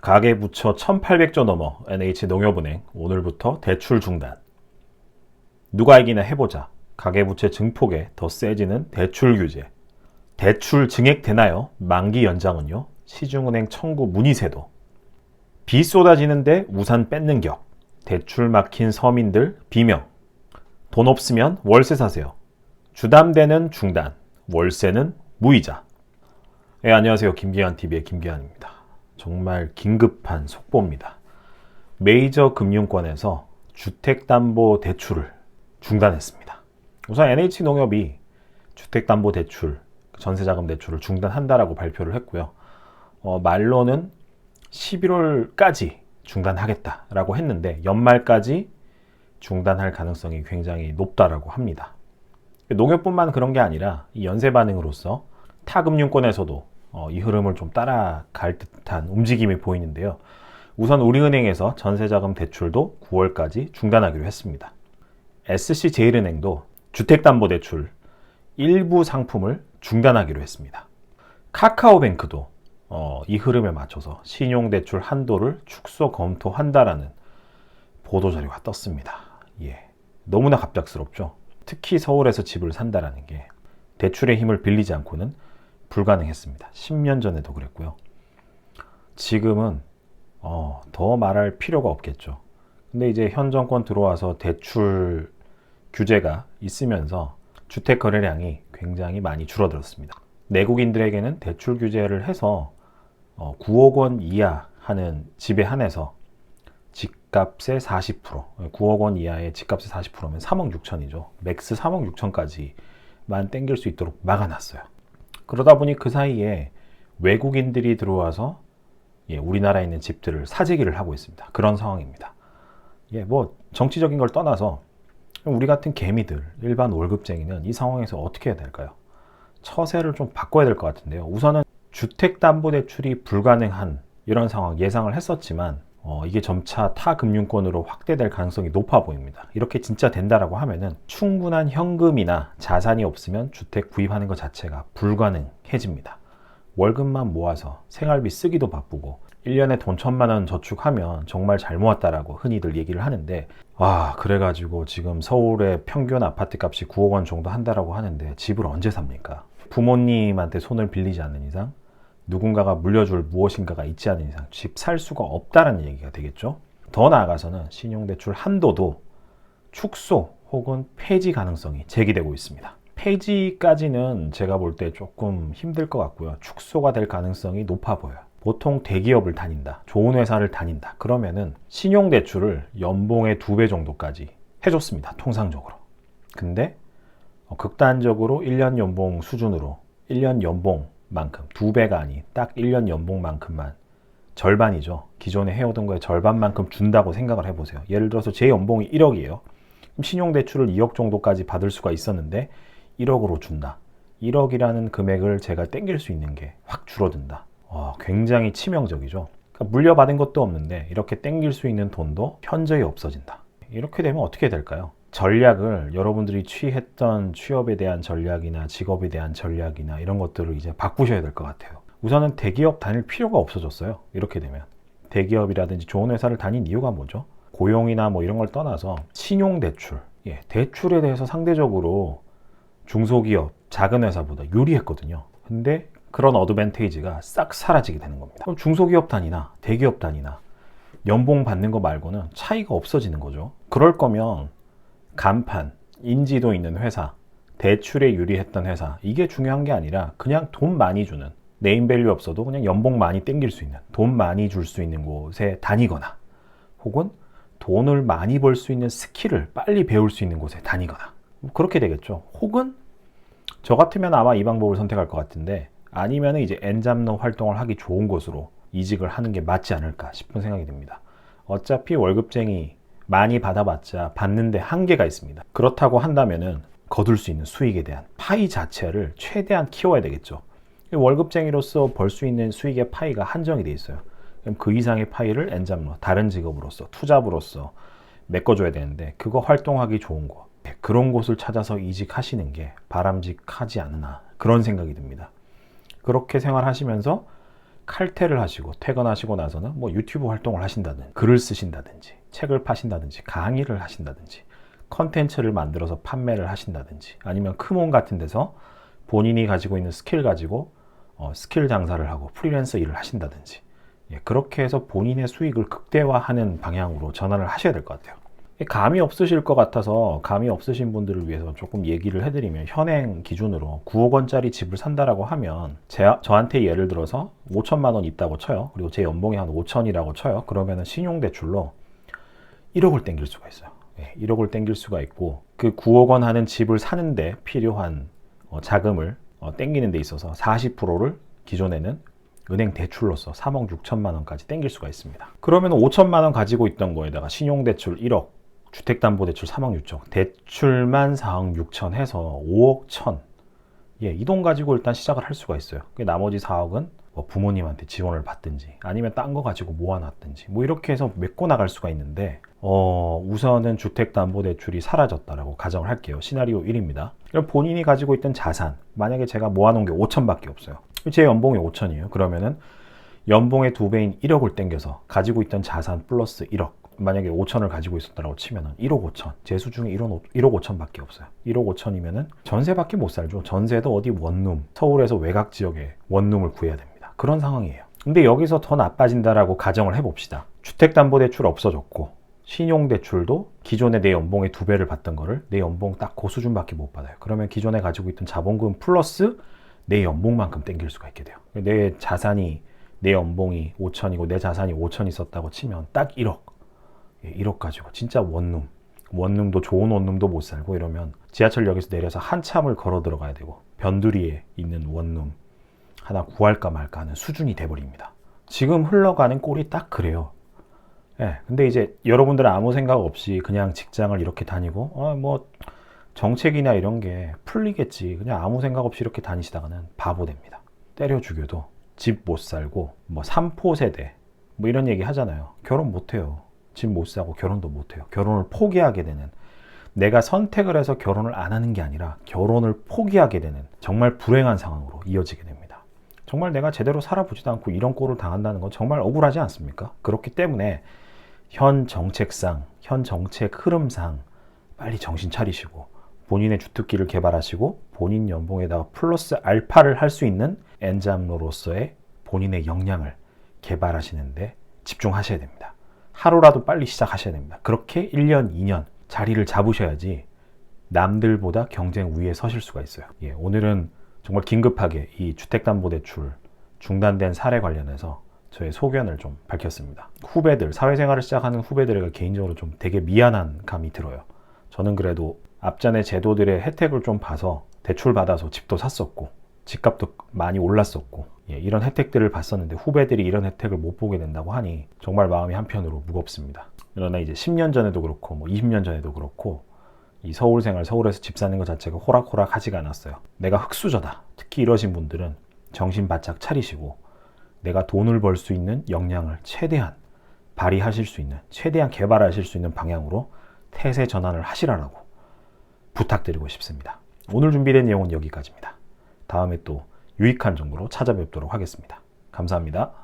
가계부채 1800조 넘어 NH농협은행 오늘부터 대출 중단. 누가 이기나 해보자. 가계부채 증폭에 더 세지는 대출 규제. 대출 증액 되나요? 만기 연장은요? 시중은행 청구 문의세도. 비 쏟아지는데 우산 뺏는 격. 대출 막힌 서민들 비명. 돈 없으면 월세 사세요. 주담대는 중단. 월세는 무이자. 네, 안녕하세요. 김기환TV의 김기환입니다. 정말 긴급한 속보입니다. 메이저 금융권에서 주택담보대출을 중단했습니다. 우선 NH농협이 주택담보대출, 전세자금 대출을 중단한다라고 발표를 했고요. 말로는 11월까지 중단하겠다라고 했는데 연말까지 중단할 가능성이 굉장히 높다라고 합니다. 농협뿐만 그런 게 아니라 이 연쇄 반응으로서 타 금융권에서도 이 흐름을 좀 따라갈 듯한 움직임이 보이는데요. 우선 우리은행에서 전세자금 대출도 9월까지 중단하기로 했습니다. SC제일은행도 주택담보대출 일부 상품을 중단하기로 했습니다. 카카오뱅크도 이 흐름에 맞춰서 신용대출 한도를 축소 검토한다라는 보도자료가 떴습니다. 너무나 갑작스럽죠. 특히 서울에서 집을 산다라는 게 대출의 힘을 빌리지 않고는 불가능했습니다. 10년 전에도 그랬고요. 지금은 더 말할 필요가 없겠죠. 근데 이제 현 정권 들어와서 대출 규제가 있으면서 주택 거래량이 굉장히 많이 줄어들었습니다. 내국인들에게는 대출 규제를 해서 9억 원 이하 하는 집에 한해서 집값의 40%, 9억 원 이하의 집값의 40%면 3억 6천이죠. 맥스 3억 6천까지만 땡길 수 있도록 막아놨어요. 그러다 보니 그 사이에 외국인들이 들어와서 우리나라에 있는 집들을 사재기를 하고 있습니다. 그런 상황입니다. 뭐 정치적인 걸 떠나서 우리 같은 개미들, 일반 월급쟁이는 이 상황에서 어떻게 해야 될까요? 처세를 좀 바꿔야 될 것 같은데요. 우선은 주택담보대출이 불가능한 이런 상황 예상을 했었지만 이게 점차 타 금융권으로 확대될 가능성이 높아 보입니다. 이렇게 진짜 된다라고 하면은 충분한 현금이나 자산이 없으면 주택 구입하는 것 자체가 불가능해집니다. 월급만 모아서 생활비 쓰기도 바쁘고 1년에 돈 1,000만 원 저축하면 정말 잘 모았다라고 흔히들 얘기를 하는데 그래가지고 지금 서울의 평균 아파트 값이 9억 원 정도 한다라고 하는데 집을 언제 삽니까? 부모님한테 손을 빌리지 않는 이상 누군가가 물려줄 무엇인가가 있지 않은 이상 집 살 수가 없다는 얘기가 되겠죠. 더 나아가서는 신용대출 한도도 축소 혹은 폐지 가능성이 제기되고 있습니다. 폐지까지는 제가 볼 때 조금 힘들 것 같고요. 축소가 될 가능성이 높아 보여요. 보통 대기업을 다닌다, 좋은 회사를 다닌다 그러면은 신용대출을 연봉의 2배 정도까지 해줬습니다. 통상적으로. 근데 극단적으로 1년 연봉 수준으로 1년 연봉만큼 2배가 아닌 딱 1년 연봉만큼만 절반이죠. 기존에 해오던 거에 절반만큼 준다고 생각을 해보세요. 예를 들어서 제 연봉이 1억이에요. 그럼 신용대출을 2억 정도까지 받을 수가 있었는데 1억으로 준다. 1억이라는 금액을 제가 땡길 수 있는 게 확 줄어든다. 굉장히 치명적이죠. 그러니까 물려받은 것도 없는데 이렇게 땡길 수 있는 돈도 현저히 없어진다. 이렇게 되면 어떻게 될까요? 전략을 여러분들이 취했던 취업에 대한 전략이나 직업에 대한 전략이나 이런 것들을 이제 바꾸셔야 될 것 같아요. 우선은 대기업 다닐 필요가 없어졌어요. 이렇게 되면 대기업이라든지 좋은 회사를 다닌 이유가 뭐죠? 고용이나 뭐 이런 걸 떠나서 신용대출, 대출에 대해서 상대적으로 중소기업, 작은 회사보다 유리했거든요. 근데 그런 어드밴테이지가 싹 사라지게 되는 겁니다. 그럼 중소기업 단위나 대기업 단위나 연봉 받는 거 말고는 차이가 없어지는 거죠. 그럴 거면 간판, 인지도 있는 회사, 대출에 유리했던 회사 이게 중요한 게 아니라 그냥 돈 많이 주는 네임밸류 없어도 그냥 연봉 많이 땡길 수 있는 돈 많이 줄 수 있는 곳에 다니거나 혹은 돈을 많이 벌 수 있는 스킬을 빨리 배울 수 있는 곳에 다니거나 그렇게 되겠죠. 혹은 저 같으면 아마 이 방법을 선택할 것 같은데 아니면 이제 엔잡러 활동을 하기 좋은 곳으로 이직을 하는 게 맞지 않을까 싶은 생각이 듭니다. 어차피 월급쟁이 많이 받아봤자 받는데 한계가 있습니다. 그렇다고 한다면은 거둘 수 있는 수익에 대한 파이 자체를 최대한 키워야 되겠죠. 월급쟁이로서 벌 수 있는 수익의 파이가 한정이 돼 있어요. 그럼 그 이상의 파이를 엔잡러, 다른 직업으로서, 투잡으로서 메꿔줘야 되는데 그거 활동하기 좋은 곳, 그런 곳을 찾아서 이직하시는 게 바람직하지 않나 그런 생각이 듭니다. 그렇게 생활하시면서 칼퇴를 하시고 퇴근하시고 나서는 뭐 유튜브 활동을 하신다든지 글을 쓰신다든지 책을 파신다든지 강의를 하신다든지 컨텐츠를 만들어서 판매를 하신다든지 아니면 크몬 같은 데서 본인이 가지고 있는 스킬 가지고 스킬 장사를 하고 프리랜서 일을 하신다든지 그렇게 해서 본인의 수익을 극대화하는 방향으로 전환을 하셔야 될 것 같아요. 감이 없으실 것 같아서 감이 없으신 분들을 위해서 조금 얘기를 해드리면 현행 기준으로 9억 원짜리 집을 산다라고 하면 저한테 예를 들어서 5천만 원 있다고 쳐요. 그리고 제 연봉이 한 5천이라고 쳐요. 그러면은 신용대출로 1억을 땡길 수가 있어요. 1억을 땡길 수가 있고 그 9억 원 하는 집을 사는데 필요한 자금을 땡기는 데 있어서 40%를 기존에는 은행 대출로서 3억 6천만 원까지 땡길 수가 있습니다. 그러면 5천만 원 가지고 있던 거에다가 신용대출 1억, 주택담보대출 3억 6천, 대출만 4억 6천 해서 5억 1천. 이 돈 가지고 일단 시작을 할 수가 있어요. 나머지 4억은 뭐 부모님한테 지원을 받든지 아니면 딴 거 가지고 모아놨든지 뭐 이렇게 해서 메꿔 나갈 수가 있는데 우선은 주택담보대출이 사라졌다라고 가정을 할게요. 시나리오 1입니다. 그럼 본인이 가지고 있던 자산, 만약에 제가 모아놓은 게 5천밖에 없어요. 제 연봉이 5천이에요. 그러면은 연봉의 2배인 1억을 땡겨서 가지고 있던 자산 플러스 1억, 만약에 5천을 가지고 있었다고 치면은 1억 5천, 제 수중에 1억 5천밖에 없어요. 1억 5천이면은 전세밖에 못 살죠. 전세도 어디 원룸, 서울에서 외곽 지역에 원룸을 구해야 됩니다. 그런 상황이에요. 근데 여기서 더 나빠진다라고 가정을 해봅시다. 주택담보대출 없어졌고 신용대출도 기존에 내 연봉의 2배를 받던 거를 내 연봉 딱 그 수준밖에 못 받아요. 그러면 기존에 가지고 있던 자본금 플러스 내 연봉만큼 땡길 수가 있게 돼요. 내 자산이, 내 연봉이 5천이고 내 자산이 5천 있었다고 치면 딱 1억. 1억 가지고 진짜 원룸도 좋은 원룸도 못 살고 이러면 지하철역에서 내려서 한참을 걸어 들어가야 되고 변두리에 있는 원룸 하나 구할까 말까 하는 수준이 돼버립니다. 지금 흘러가는 꼴이 딱 그래요. 근데 이제 여러분들은 아무 생각 없이 그냥 직장을 이렇게 다니고 뭐 정책이나 이런 게 풀리겠지 그냥 아무 생각 없이 이렇게 다니시다가는 바보 됩니다. 때려 죽여도 집 못 살고 뭐 3포 세대 뭐 이런 얘기 하잖아요. 결혼 못 해요. 집 못 사고 결혼도 못 해요. 결혼을 포기하게 되는, 내가 선택을 해서 결혼을 안 하는 게 아니라 결혼을 포기하게 되는 정말 불행한 상황으로 이어지게 됩니다. 정말 내가 제대로 살아보지도 않고 이런 꼴을 당한다는 건 정말 억울하지 않습니까? 그렇기 때문에 현 정책상, 현 정책 흐름상 빨리 정신 차리시고 본인의 주특기를 개발하시고 본인 연봉에다가 플러스 알파를 할 수 있는 엔잡러로서의 본인의 역량을 개발하시는데 집중하셔야 됩니다. 하루라도 빨리 시작하셔야 됩니다. 그렇게 1년, 2년 자리를 잡으셔야지 남들보다 경쟁 위에 서실 수가 있어요. 오늘은 정말 긴급하게 이 주택담보대출 중단된 사례 관련해서 저의 소견을 좀 밝혔습니다. 후배들, 사회생활을 시작하는 후배들에게 개인적으로 좀 되게 미안한 감이 들어요. 저는 그래도 앞전에 제도들의 혜택을 좀 봐서 대출 받아서 집도 샀었고 집값도 많이 올랐었고 이런 혜택들을 봤었는데 후배들이 이런 혜택을 못 보게 된다고 하니 정말 마음이 한편으로 무겁습니다. 그러나 이제 10년 전에도 그렇고 뭐 20년 전에도 그렇고 이 서울 생활, 서울에서 집 사는 것 자체가 호락호락 하지가 않았어요. 내가 흙수저다. 특히 이러신 분들은 정신 바짝 차리시고 내가 돈을 벌 수 있는 역량을 최대한 발휘하실 수 있는, 최대한 개발하실 수 있는 방향으로 태세 전환을 하시라고 부탁드리고 싶습니다. 오늘 준비된 내용은 여기까지입니다. 다음에 또 유익한 정보로 찾아뵙도록 하겠습니다. 감사합니다.